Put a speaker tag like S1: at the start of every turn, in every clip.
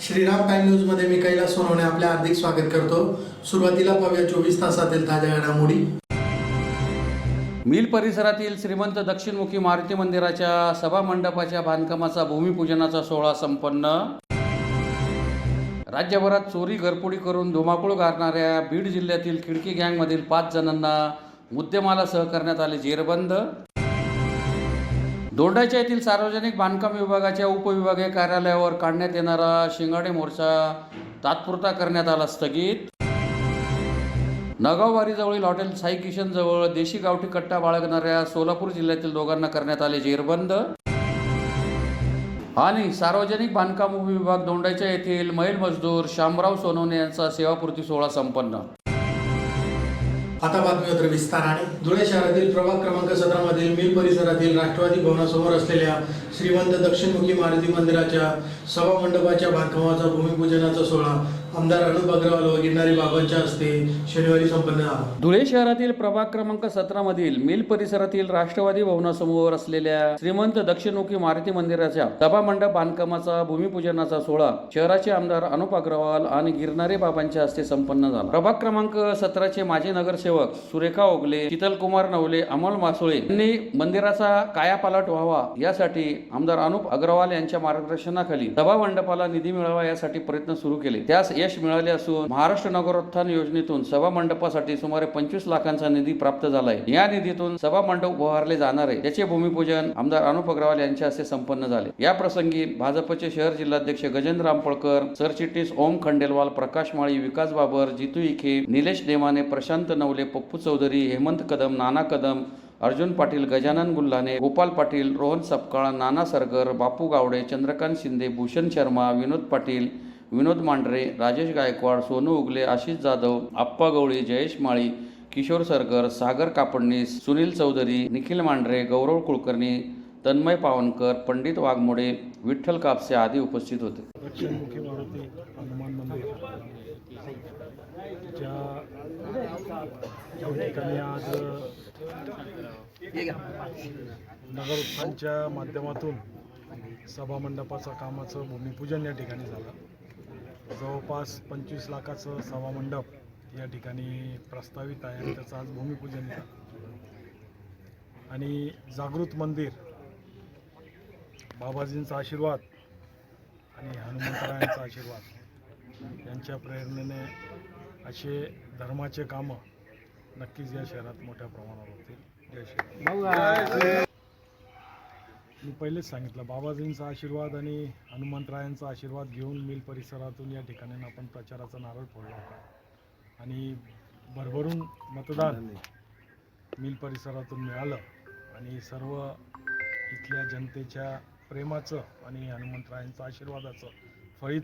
S1: Shriram time news मध्ये मी कैलास सोनवणे आपले हार्दिक स्वागत करतो। सुरुवातीला पाहूया 24 तासातील ताज्या घडामोडी।
S2: मिल परिसरातील श्रीमंत दक्षिणमुखी मारुती मंदिराच्या सभा मंडपाच्या बांधकामाचा भूमिपूजनाचा सोहळा संपन्न। राज्यभरात चोरी घरफोडी करून धुमाकूळ घालणाऱ्या बीड जिल्ह्यातील खिडकी गँगमधील 5 जणांना मुद्देमालासह करण्यात आले जेरबंद। दोंडाईचा येथील सार्वजनिक बांधकाम विभागाच्या उपविभागीय कार्यालयावर काढण्यात येणारा शिंगाडे मोर्चा तात्पुरता करण्यात आला स्थगित। नगाववारीजवळील हॉटेल साई किशन जवळ देशी गावठी कट्टा बाळगणाऱ्या सोलापूर जिल्ह्यातील दोघांना करण्यात आले जेरबंद। आणि सार्वजनिक बांधकाम उपविभाग दोंडाईचा येथील महिला मजदूर शामराव सोनवणे यांचा सेवापूर्ती सोहळा संपन्न।
S1: आता बातमीपत्र विस्ताराने। धुळे शहरातील प्रभाग क्रमांक 17 मधील मिल परिसरातील राष्ट्रवादी भवनासमोर असलेल्या श्रीमंत दक्षिणमुखी मारुती मंदिराच्या सभा मंडपाच्या बांधकामाचा भूमिपूजनाचा सोहळा आमदार अनुप अग्रवाल व गिरणारे बाबांच्या हस्ते शनिवारी संपन्न झाला।
S2: धुळे शहरातील प्रभाग क्रमांक 17 मधील मिल परिसरातील राष्ट्रवादी भवनासमोर असलेल्या श्रीमंत दक्षिणमुखी मारुती मंदिराच्या सभा मंडप बांधकामाचा भूमिपूजनाचा सोहळा शहराचे आमदार अनुप अग्रवाल आणि गिरणारे बाबांच्या हस्ते संपन्न झाला। प्रभाग क्रमांक 17 चे माजी नगरसेवक सुरेखा ओगले, शीतलकुमार नवले, अमोल मासुळे यांनी मंदिराचा कायापालट व्हावा यासाठी आमदार अनुप अग्रवाल यांच्या मार्गदर्शनाखाली सभा मंडपाला निधी मिळावा यासाठी प्रयत्न सुरू केले। त्यास यश मिळाले असून महाराष्ट्र नगरोत्थान योजनेतून सभा मंडपासाठी सुमारे 25 लाखांचा निधी प्राप्त झालाय। या निधीतून सभा मंडप उभारले जाणार आहे, त्याचे भूमिपूजन आमदार अनुप अग्रवाल यांच्या हस्ते संपन्न झाले। या प्रसंगी भाजपचे शहर जिल्हाध्यक्ष गजेंद्र रामपळकर, सरचिटणीस ओम खंडेलवाल, प्रकाश माळी, विकास बाबर, जितू इखे, निलेश देमाने, प्रशांत नवले, पप्पू चौधरी, हेमंत कदम, नाना कदम, अर्जुन पाटील, गजानन गुल्हाने, गोपाल पाटील, रोहन सपकाळ, नाना सरगर, बापू गावडे, चंद्रकांत शिंदे, भूषण शर्मा, विनोद पाटील, विनोद मांढरे, राजेश गायकवाड, सोनू उगले, आशिष जाधव, आप्पा गवळी, जयेश माळी, किशोर सरगर, सागर कापडणीस, सुनील चौधरी, निखिल मांढरे, गौरव कुलकर्णी, तन्मय पावनकर, पंडित वाघमोडे, विठ्ठल कापसे आदी उपस्थित होते।
S3: दक्षिणमुखी मारुती हनुमान मंदिर ज्या ठिकाणी आज नगर उत्थानच्या माध्यमातून सभा मंडपाचं कामाचं भूमिपूजन या ठिकाणी झालं। जवळपास 25 लाखाचं सभा मंडप या ठिकाणी प्रस्तावित आहे आणि त्याचं आज भूमिपूजन झालं। आणि जागृत मंदिर, बाबाजींचा आशीर्वाद आणि हनुमंतरायांचा आशीर्वाद यांच्या प्रेरणेने असे धर्माचे कामं नक्कीच या शहरात मोठ्या प्रमाणावर होतील। जय श्री। मी पहिलेच सांगितलं, बाबाजींचा आशीर्वाद आणि हनुमंतरायांचा आशीर्वाद घेऊन मिल परिसरातून या ठिकाणी आपण प्रचाराचा नारळ फोडला होता आणि भरभरून मतदान मिल परिसरातून मिळालं आणि सर्व इथल्या जनतेच्या प्रेमाचं आणि हनुमंतरायांचं आशीर्वादाचं फळीत।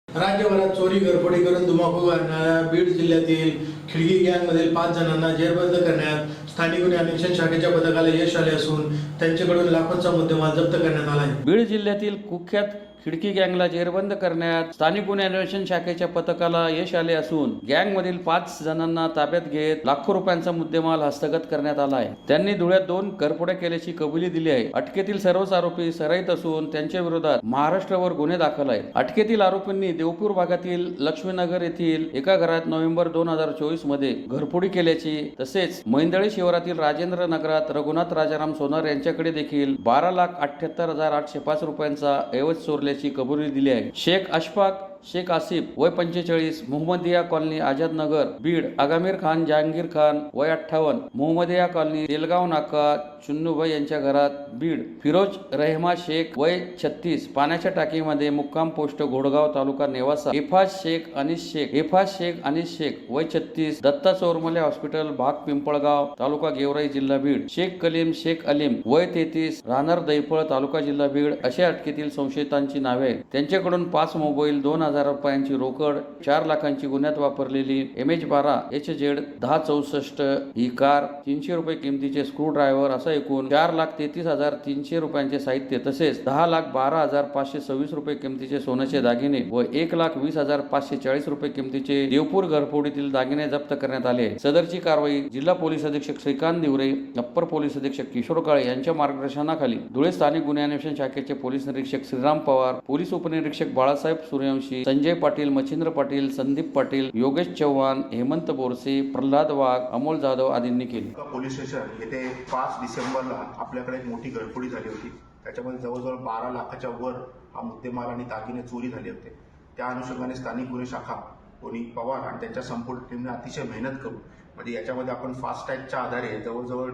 S1: राज्यभरात चोरी घरफोडी करून धुमाकूळ घालणाऱ्या बीड जिल्ह्यातील खिडकी गँगमधील 5 जणांना जेरबंद करण्यात स्थानिक गुन्हे अन्वेषण शाखेच्या पथकाला यश आले असून त्यांच्याकडून लाखोंचा मुद्देमाल जप्त करण्यात आला आहे।
S2: बीड जिल्ह्यातील कुख्यात खिडकी गँगला जेरबंद करण्यात स्थानिक गुन्हे अन्वेषण शाखेच्या पथकाला यश आले असून गँगमधील 5 जणांना ताब्यात घेत लाखो रुपयांचा मुद्देमाल हस्तगत करण्यात आला आहे। त्यांनी धुळ्यात 2 घरफोड्या केल्याची कबुली दिली आहे। अटकेतील सर्वच आरोपी सराईत असून त्यांच्या विरोधात महाराष्ट्रावर गुन्हे दाखल आहेत। अटकेतील आरोपींनी देवपूर भागातील लक्ष्मीनगर येथील एका घरात नोव्हेंबर 2024 मध्ये घरफोडी केल्याची, तसेच मैंदळी शिवारातील राजेंद्र नगरात रघुनाथ राजाराम सोनार यांच्याकडे देखील 12,78,805 रुपयांचा ऐवज चोरल्याची कबुली दिली आहे। शेख अशफाक शेख आसिफ वय 45, मोहम्मदिया कॉलनी आझाद नगर बीड, आगामीर खान जहांगीर खान वय 58, मोहम्मदिया कॉलनी तेलगाव नाका चुन्नूभाई यांच्या घरात बीड, फिरोज रहमा शेख वय 36, पाण्याच्या टाकीमध्ये मुक्काम पोस्ट घोडगाव तालुका नेवासा, एफाज शेख अनिस शेख वय 36, दत्ता चोरमले हॉस्पिटल भाग पिंपळगाव तालुका गेवराई जिल्हा बीड, शेख कलीम शेख अलीम वय 33, राहणार दैफळ तालुका जिल्हा बीड अशा अटकेतील संशयितांची नावे आहेत। त्यांच्याकडून 5 मोबाईल, 2 50,000 रुपयांची रोकड, 4 लाखांची गुन्ह्यात वापरलेली MH12 HZ 1064 ही कार, 300 रुपये किमतीचे स्क्रू ड्रायव्हर असं एकूण 4,33,300 रुपयांचे साहित्य तसेच 10,12,526 रुपये किमतीचे सोन्याचे दागिने व 1,20,540 रुपये किमतीचे देवपूर घरफोडीतील दागिने जप्त करण्यात आले. सदरची कारवाई जिल्हा पोलीस अधीक्षक श्रीकांत दिवरे, अप्पर पोलीस अधीक्षक किशोर काळे यांच्या मार्गदर्शनाखाली धुळे स्थानिक गुन्हे अन्वेषण शाखेचे पोलीस निरीक्षक श्रीराम पवार, पोलीस उपनिरीक्षक बाळासाहेब सूर्यवंशी, संजय पाटील, मच्छिंद्र पाटील, संदीप पाटील, योगेश चव्हाण, हेमंत बोरसे, प्रल्हाद वाघ, अमोल जाधव आदींनी केली.
S4: पोलीस स्टेशन येथे 5 डिसेंबरला आपल्याकडे एक मोठी घरफोडी झाली होती. त्याच्यामध्ये जवळजवळ 12 लाखाच्या वर हा मुद्देमाल आणि दागिने चोरी झाले होते. त्या अनुषंगाने स्थानिक गुन्हे शाखा कोणी पवार आणि त्यांच्या संपूर्ण टीमने अतिशय मेहनत करून म्हणजे याच्यामध्ये आपण फास्टॅगच्या आधारे जवळजवळ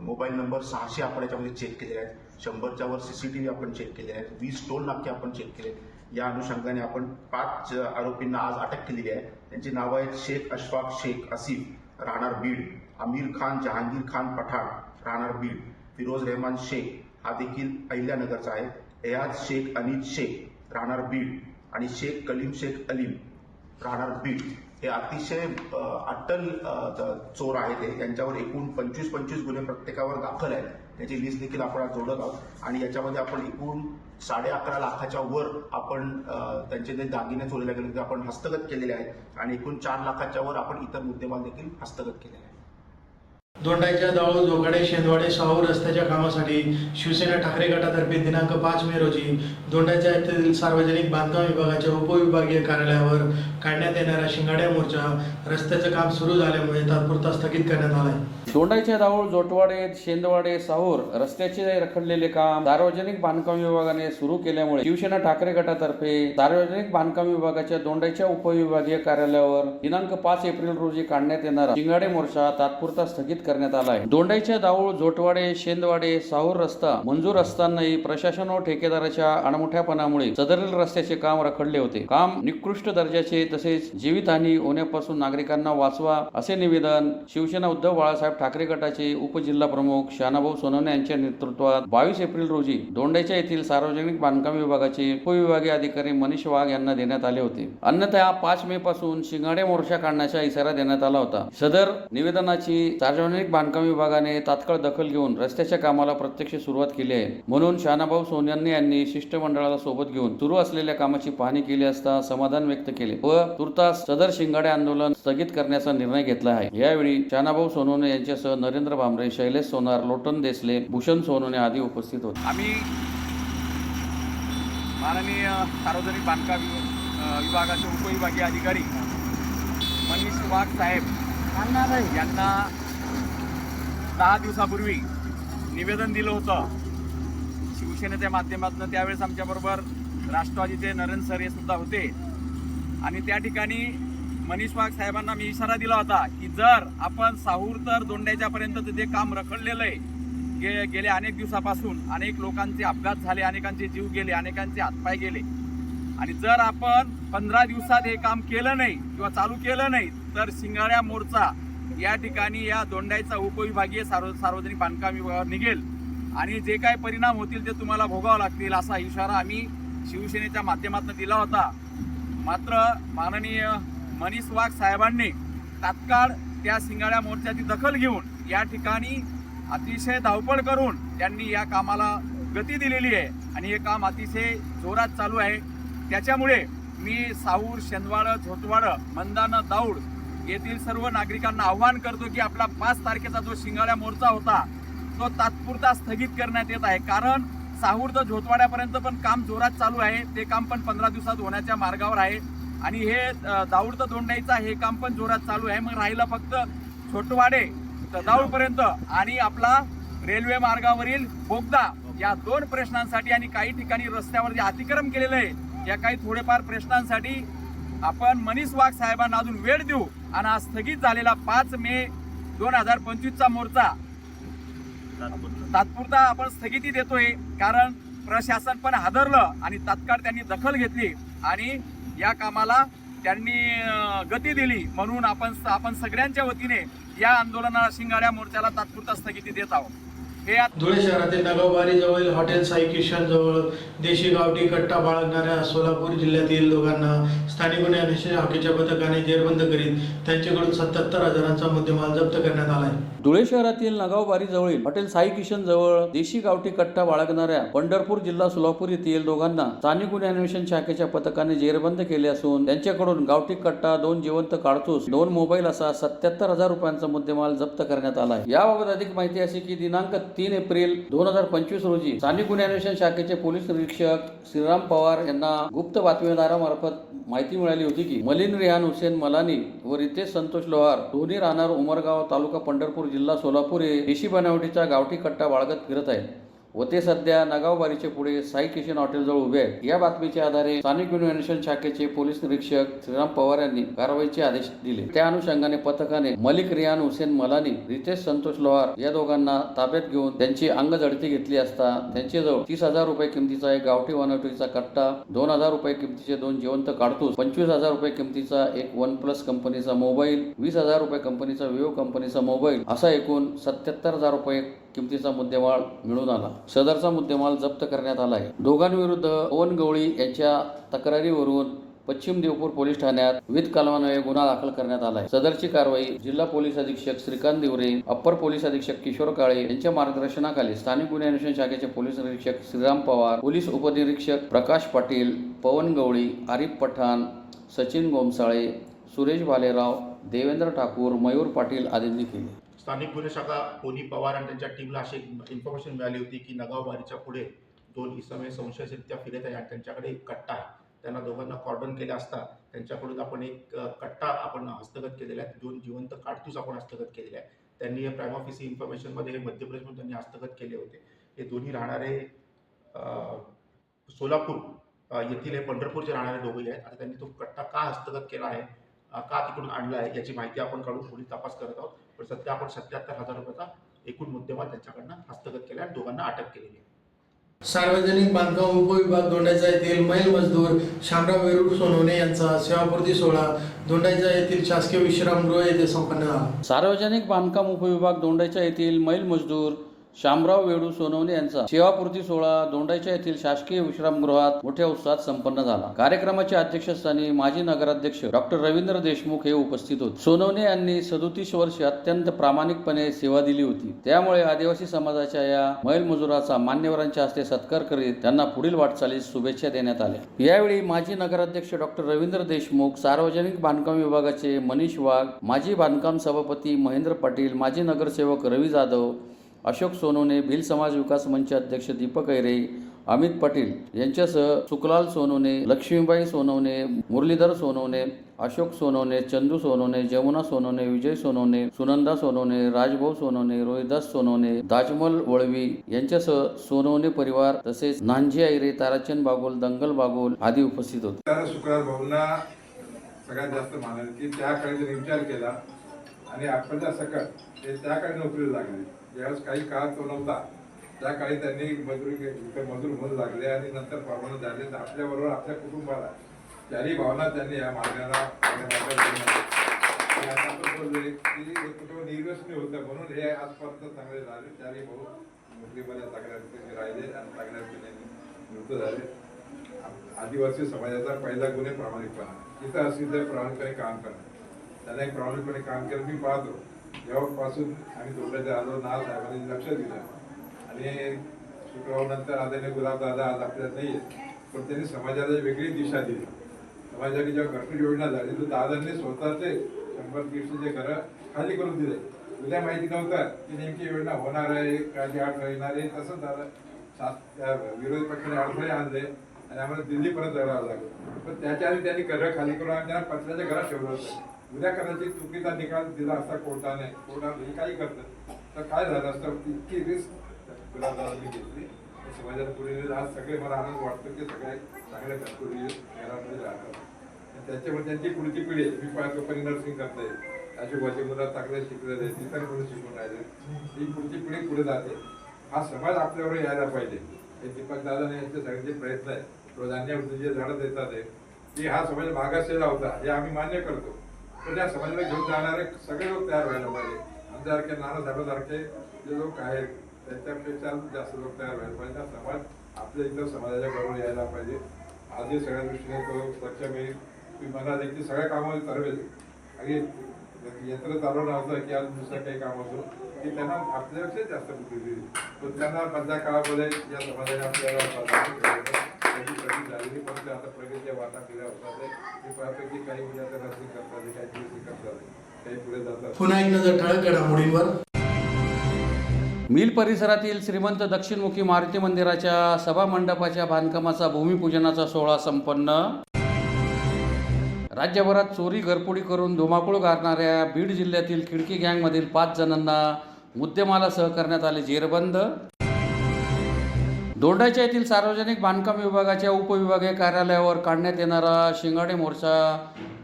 S4: मोबाईल नंबर 600 आपण याच्यामध्ये चेक केलेले आहेत. 100च्या वर CCTV आपण चेक केले आहेत. 20 टोल नाके आपण चेक केले. या अनुषंगाने आपण 5 आरोपींना आज अटक केलेली आहे. त्यांची नावं आहेत शेख अशफाक शेख आसिफ राहणार बीड, आमिर खान जहांगीर खान पठाण राहणार बीड, फिरोज रहमान शेख हा देखील अहिल्यानगरचा आहे, एयाज शेख अनिल शेख राहणार बीड आणि शेख कलीम शेख अलीम राहणार बीड. हे अतिशय अट्टल चोर आहेत. ते यांच्यावर एकूण 25 गुन्हे प्रत्येकावर दाखल आहेत. त्याची लिस्ट देखील आपण आज जोडत आहोत आणि याच्यामध्ये आपण एकूण 11.5 लाखाच्या वर आपण त्यांचे जे दागिने चोरीला गेले ते आपण हस्तगत केलेले आहेत आणि एकूण 4 लाखाच्या वर आपण इतर मुद्देमाल देखील हस्तगत केलेले आहेत.
S1: दोंडाईच्या दाऊळ जोगाडे शेंदवाडे साहू रस्त्याच्या कामासाठी शिवसेना ठाकरे गटातर्फे दिनांक 5 मे रोजी दोंडाईच्या येथील सार्वजनिक बांधकाम विभागाच्या उपविभागीय कार्यालयावर काढण्यात येणारा शिंगाड्या मोर्चा रस्त्याचं काम सुरू झाल्यामुळे तात्पुरता स्थगित करण्यात आला आहे.
S2: दोंडाईच्या दाऊळ जोटवाडे शेंदवाडे साहूर रस्त्याचे रखडलेले काम सार्वजनिक बांधकाम विभागाने सुरू केल्यामुळे शिवसेना ठाकरे गटातर्फे सार्वजनिक बांधकाम विभागाच्या दोंडाईच्या उपविभागीय कार्यालयावर दिनांक 5 एप्रिल रोजी काढण्यात येणारा शिंगाडे मोर्चा तात्पुरता स्थगित करण्यात आला आहे. दोंडाईच्या दाऊळ जोटवाडे शेंदवाडे साहूर रस्ता मंजूर असतानाही प्रशासन व ठेकेदाराच्या अनमुठ्यापणामुळे सदरील रस्त्याचे काम रखडले होते. काम निकृष्ट दर्जाचे तसेच जीवितहानी होण्यापासून नागरिकांना वाचवा असे निवेदन शिवसेना उद्धव बाळासाहेब ठाकरे गटाचे उपजिल्हा प्रमुख शानाभाऊ सोनवणे यांच्या नेतृत्वात 22 एप्रिल रोजी दोंडाईच्या येथील सार्वजनिक बांधकाम विभागाचे उपविभागीय अधिकारी मनीष वाघ यांना देण्यात आले होते. अन्यथा 5 मे पासून शिंगाडे मोर्चा काढण्याचा इशारा देण्यात आला होता. सदर निवेदनाची सार्वजनिक बांधकाम विभागाने तात्काळ दखल घेऊन रस्त्याच्या कामाला प्रत्यक्ष सुरुवात केली आहे. म्हणून शानाभाऊ सोनवणे यांनी शिष्टमंडळाला सोबत घेऊन सुरू असलेल्या कामाची पाहणी केली असता समाधान व्यक्त केले व तुर्तास सदर शिंगाडे आंदोलन स्थगित करण्याचा निर्णय घेतला आहे. यावेळी शानाभाऊ सोनवणे यांच्यासह नरेंद्र भांबरे, शैलेश सोनार, लोटन देसले, भूषण सोनवणे आदी उपस्थित होते.
S5: आम्ही माननीय सार्वजनिक बांधकाम विभागाचे उपविभागीय अधिकारी मनीष वाघ साहेब यांना 10 दिवसापूर्वी निवेदन दिलं होतं शिवसेनेच्या माध्यमातून. त्यावेळेस आमच्याबरोबर राष्ट्रवादीचे नरेंद्र सर हे सुद्धा होते आणि त्या ठिकाणी मनीष वाघ साहेबांना मी इशारा दिला होता की जर आपण साहूर तर दोंड्याच्या पर्यंत जे काम रखडलेलं आहे गेले अनेक दिवसापासून अनेक लोकांचे अपघात झाले, अनेकांचे जीव गेले, अनेकांचे हातपाय गेले आणि जर आपण 15 दिवसात हे काम केलं नाही किंवा चालू केलं नाही तर शिंगाड्या मोर्चा या ठिकाणी या दोंडाईचा उपविभागीय सार्वजनिक बांधकाम विभागावर निघेल आणि जे काही परिणाम होतील ते तुम्हाला भोगावं लागतील असा इशारा आम्ही शिवसेनेच्या माध्यमातून दिला होता. मात्र माननीय मनीष वाघ साहेबांनी तात्काळ त्या शिंगाड्या मोर्चाची दखल घेऊन या ठिकाणी अतिशय धावपळ करून त्यांनी या कामाला गती दिलेली आहे आणि हे काम अतिशय जोरात चालू आहे. त्याच्यामुळे मी साहूर, शेंदवाड, झोटवाड, मंदाना, दाऊड येथील सर्व नागरिकांना आव्हान करतो की आपला 5 तारखेचा जो शिंगाड्या मोर्चा होता तो तात्पुरता स्थगित करण्यात येत आहे. कारण साहूर तर झोटवाड्यापर्यंत पण काम जोरात चालू आहे. ते काम पण 15 दिवसात होण्याच्या मार्गावर आहे आणि हे दाऊड तर दोंडाईचा हे काम पण जोरात चालू आहे. मग राहिलं फक्त छोटवाडे तर दाऊडपर्यंत आणि आपला रेल्वे मार्गावरील बोगदा या 2 प्रश्नांसाठी आणि काही ठिकाणी रस्त्यावर जे अतिक्रम केलेलं आहे या काही थोडेफार प्रश्नांसाठी आपण मनीष वाघ साहेबांना अजून वेळ देऊ आणि हा स्थगित झालेला 5 मे 2025चा मोर्चा तात्पुरता आपण स्थगिती देतोय. कारण प्रशासन पण हादरलं आणि तात्काळ त्यांनी दखल घेतली आणि या कामाला त्यांनी गती दिली. म्हणून आपण सगळ्यांच्या वतीने या आंदोलनाला शिंगाड्या मोर्चाला तात्पुरता स्थगिती देत आहोत. हे
S1: धुळे शहरातील नगावबारी जवळील हॉटेल साई किशन जवळ देशी गावठी कट्टा बाळगणाऱ्या सोलापूर जिल्ह्यातील दोघांना स्थानिक गुन्हे अन्वेषण शाखेच्या पथकाने जेरबंद करीत त्यांच्याकडून 77,000चा मुद्देमाल जप्त करण्यात आला आहे.
S2: धुळे शहरातील नगावबारी जवळील हॉटेल साई किशन जवळ देशी गावठी कट्टा बाळगणाऱ्या पंढरपूर जिल्हा सोलापूर येथील दोघांना स्थानिक गुन्हे अन्वेषण शाखेच्या पथकाने जेरबंद केले असून त्यांच्याकडून गावठी कट्टा, 2 जिवंत काडतूस, 2 मोबाईल असा 77,000 रुपयांचा मुद्देमाल जप्त करण्यात आला आहे. याबाबत अधिक माहिती अशी की दिनांक 3 एप्रिल 2025 रोजी स्थानिक गुन्हे अन्वेषण शाखेचे पोलीस निरीक्षक श्रीराम पवार यांना गुप्त बातमीदारामार्फत माहिती मिळाली होती की मलिन रेहान हुसेन मलानी व रितेश संतोष लोहार दोन्ही राहणार उमरगाव, तालुका पंढरपूर, जिल्हा सोलापूर हे देशी बनावटीचा गावठी कट्टा बाळगत फिरत आहेत व ते सध्या नगावबारीचे पुढे साई किशन हॉटेलजवळ उभे आहेत. या बातमीच्या आधारे स्थानिक गुन्हे अन्वेषण शाखेचे पोलीस निरीक्षक श्रीराम पवार यांनी कारवाईचे आदेश दिले. त्या अनुषंगाने पथकाने मलिक रेहान हुसेन मलानी, रितेश संतोष लोहार या दोघांना ताब्यात घेऊन त्यांची अंगझडती घेतली असता त्यांच्याजवळ 30,000 रुपये किमतीचा एक गावठी बनावटीचा कट्टा, 2,000 रुपये किमतीचे 2 जिवंत काडतूस, 25,000 रुपये किमतीचा एक OnePlus कंपनीचा मोबाईल, 20,000 रुपये कंपनीचा विवो कंपनीचा मोबाईल असा एकूण 77,000 रुपये किमतीचा मुद्देमाल मिळून आला. सदरचा मुद्देमाल जप्त करण्यात आला आहे. दोघांविरुद्ध पवन गवळी यांच्या तक्रारीवरून पश्चिम देवपूर पोलीस ठाण्यात विविध कलमान्वये गुन्हा दाखल करण्यात आला आहे. सदरची कारवाई जिल्हा पोलीस अधीक्षक श्रीकांत दिवरे, अप्पर पोलीस अधीक्षक किशोर काळे यांच्या मार्गदर्शनाखाली स्थानिक गुन्हे अन्वेषण शाखेचे पोलीस निरीक्षक श्रीराम पवार, पोलीस उपनिरीक्षक प्रकाश पाटील, पवन गवळी, आरिफ पठाण, सचिन गोमसाळे, सुरेश भालेराव, देवेंद्र ठाकूर, मयूर पाटील आदींनी केले.
S4: स्थानिक गुन्हे शाखा पोनी पवार आणि त्यांच्या टीमला अशी इन्फॉर्मेशन मिळाली होती की नगावबारीच्या पुढे 2 इसमे संशयितरित्या फिरत आहे आणि त्यांच्याकडे एक कट्टा आहे. त्यांना दोघांना कॉर्डन केला असता त्यांच्याकडून आपण एक कट्टा आपण हस्तगत केलेला आहे, 2 जिवंत काडतूस आपण हस्तगत केलेले आहे. त्यांनी हे प्राइम ऑफिसी इन्फॉर्मेशनमध्ये हे मध्य प्रदेशमधून त्यांनी हस्तगत केले होते. हे दोन्ही राहणारे सोलापूर येथील हे पंढरपूरचे राहणारे दोघेही आहेत. आता त्यांनी तो कट्टा का हस्तगत केला आहे, का तिकडून आणला आहे याची माहिती आपण काढून पोलीस तपास करत आहोत. पण सध्या आपण 77,000 रुपयाचा एकूण मुद्देमाल त्यांच्याकडनं हस्तगत केला आणि दोघांना अटक केलेली आहे.
S1: सार्वजनिक बांधकाम उपविभाग दोंडाईचा येथील मैल मजदूर शामराव वेरूळ सोनवणे यांचा सेवापूर्ती सोहळा दोंडाईचा येथील शासकीय विश्रामगृह येथे संपन्न झाला.
S2: सार्वजनिक बांधकाम उपविभाग दोंडाईचा येथील मैल मजदूर शामराव वेडू सोनवणे यांचा सेवापूर्ती सोहळा दोंडाईच्या येथील शासकीय विश्रामगृहात मोठ्या उत्साहात संपन्न झाला. कार्यक्रमाच्या अध्यक्षस्थानी माजी नगराध्यक्ष डॉक्टर रवींद्र देशमुख हे उपस्थित होते. सोनवणे यांनी 37 वर्ष अत्यंत प्रामाणिकपणे सेवा दिली होती. त्यामुळे आदिवासी समाजाच्या या मैल मजुराचा मान्यवरांच्या हस्ते सत्कार करीत त्यांना पुढील वाटचालीस शुभेच्छा देण्यात आल्या. यावेळी माजी नगराध्यक्ष डॉक्टर रवींद्र देशमुख, सार्वजनिक बांधकाम विभागाचे मनीष वाघ, माजी बांधकाम सभापती महेंद्र पाटील, माजी नगरसेवक रवी जाधव, अशोक सोनवणे, भिल समाज विकास मंच अध्यक्ष दीपक ऐरे, अमित पाटील यांच्यासह सुखलाल सोनवणे, लक्ष्मीबाई सोनवणे, मुरलीधर सोनवणे, अशोक सोनवणे, चंदू सोनवणे, जमुना सोनवणे, विजय सोनवणे, सुनंदा सोनवणे, राजभाऊ सोनवणे, रोहिदास सोनवणे, दाजमल वळवी यांच्यासह सोनवणे परिवार तसेच नांजी ऐरे, ताराचंद बागोल, दंगल बागोल आदी उपस्थित होते.
S6: शुक्रार भाऊंना सगळ्यात जास्त मानाल की त्या काळी त्यांनी विचार केला आणि आपल्या सकट ते त्या काळी नोकरीला लागले. ज्यावेळेस काही काळ तो नव्हता त्या काळी त्यांनी मजूर म्हणून लागले आणि नंतर परमनंट झाले. आपल्याबरोबर आपल्या कुटुंबाला चारही भावना त्यांनी या मागण्याला कुटुंब निर्व्यसनी होतं म्हणून हे आजपर्यंत चांगले झाले. चारही भाऊ नोकरीमध्ये चांगल्या राहिले आणि चांगल्या मृत्यू झाले. आदिवासी समाजाचा पहिला गुण आहे प्रामाणिकपणा. तिथं असेल तर प्रामाणिकपणे काम करणं. त्यांना एक प्रामाणिकपणे काम केलं मी पाहतो. जेव्हापासून आम्ही दोघांच्या आलो नाव साहेबांनी लक्ष दिलं आणि शुक्रवारनंतर आदरणीय गुलाबदादा आज आपल्यात नाही आहेत पण त्यांनी समाजाला वेगळी दिशा दिली. समाजाने जेव्हा घरकुल योजना झाली तर दादांनी स्वतःचे 100-150 घरं खाली करून दिले. उद्या माहिती नव्हतं की नेमकी योजना होणार आहे काही अडथळे येणार आहे. तसंच झालं. विरोधी पक्षाने अडथळे आणले आणि आम्हाला दिल्लीपर्यंत जावं लागलं. पण त्याच्या आधी त्यांनी घरं खाली करून आम्ही त्यांना पत्र्याच्या घरात ठेवलं होतं. उद्या कदाचित चुकीचा निकाल दिला असता कोर्टाने काही करतं तर काय झालं असतं. इतकी रिस्क गुलाबदादांनी घेतली. समाजाला पुढे आज सगळे मला आनंद वाटतो की सगळे चांगल्या घरकुली घरामध्ये राहतात. त्याच्यामुळे त्यांची पुढची पिढी मी पाहतो पण नर्सिंग करते अशोकाची मुलं चांगले शिकलेले तिथं पुढे शिकून राहिले. ही पुढची पिढी पुढे जाते. हा समाज आपल्यावर यायला पाहिजे. हे दीपक दादाने यांचे सगळ्यांचे प्रयत्न आहेत. रोज अन्यावरती जे झाडं देतात आहे की हा समाज मागासलेला होता हे आम्ही मान्य करतो. पण या समाजाला घेऊन जाणारे सगळे लोक तयार व्हायला पाहिजे. आमच्यासारखे नानासाहेबांसारखे जे लोक आहेत त्याच्यापेक्षा जास्त लोक तयार व्हायला पाहिजे. हा समाज आपल्या इतर समाजाच्या बरोबर यायला पाहिजे. आजही सगळ्या दृष्टीने तो सक्षम येईल. तुम्ही म्हणा देखील सगळ्या कामामध्ये ठरवेल. आणि यंत्र चालवणं असं की आज दुसरं काही काम असो की त्यांना आपल्यापेक्षा जास्त बुद्धी देईल. पण त्यांना मधल्या काळामध्ये या समाजाने आपल्याला त्याची प्रगती झालेली, पण ते आता प्रगतीच्या वाटा केल्या होतात. मी पाहतो की काही मुलं आता नर्सिंग करतात, काही BSc करतात, काही पुढे जातात.
S1: पुन्हा एक नजर ठळक घडामोडींवर.
S2: मिल परिसरातील श्रीमंत दक्षिणमुखी मारुती मंदिराच्या सभा मंडपाच्या बांधकामाचा भूमिपूजनाचा सोहळा संपन्न. राज्यभरात चोरी घरफोडी करून धुमाकूळ गारणाऱ्या बीड जिल्ह्यातील खिडकी गँगमधील 5 जणांना मुद्देमालासह करण्यात आले जेरबंद. दोंडाईचा येथील सार्वजनिक बांधकाम विभागाच्या उपविभागीय कार्यालयावर काढण्यात येणारा शिंगाडे मोर्चा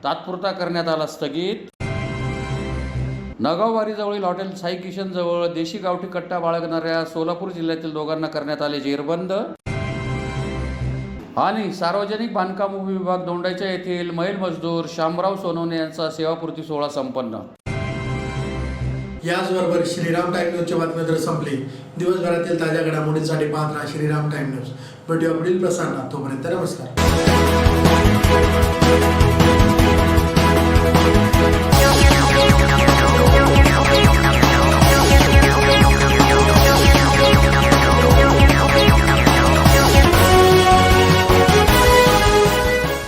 S2: तात्पुरता करण्यात आला स्थगित. नगाववारीजवळील हॉटेल साई किशन जवळ देशी गावठी कट्टा बाळगणाऱ्या सोलापूर जिल्ह्यातील दोघांना करण्यात आले जेरबंद. आणि सार्वजनिक बांधकाम उपविभाग दोंडाईचा येथील महिल मजदूर शामराव सोनवणे यांचा सेवापूर्ती सोहळा संपन्न.
S1: याचबरोबर श्रीराम टाइम न्यूजच्या बातम्या तर संपली. दिवसभरातील ताज्या घडामोडींसाठी पाहत राहा श्रीराम टाइम न्यूज. भेटूया पुढील प्रसारणात. तोपर्यंत नमस्कार.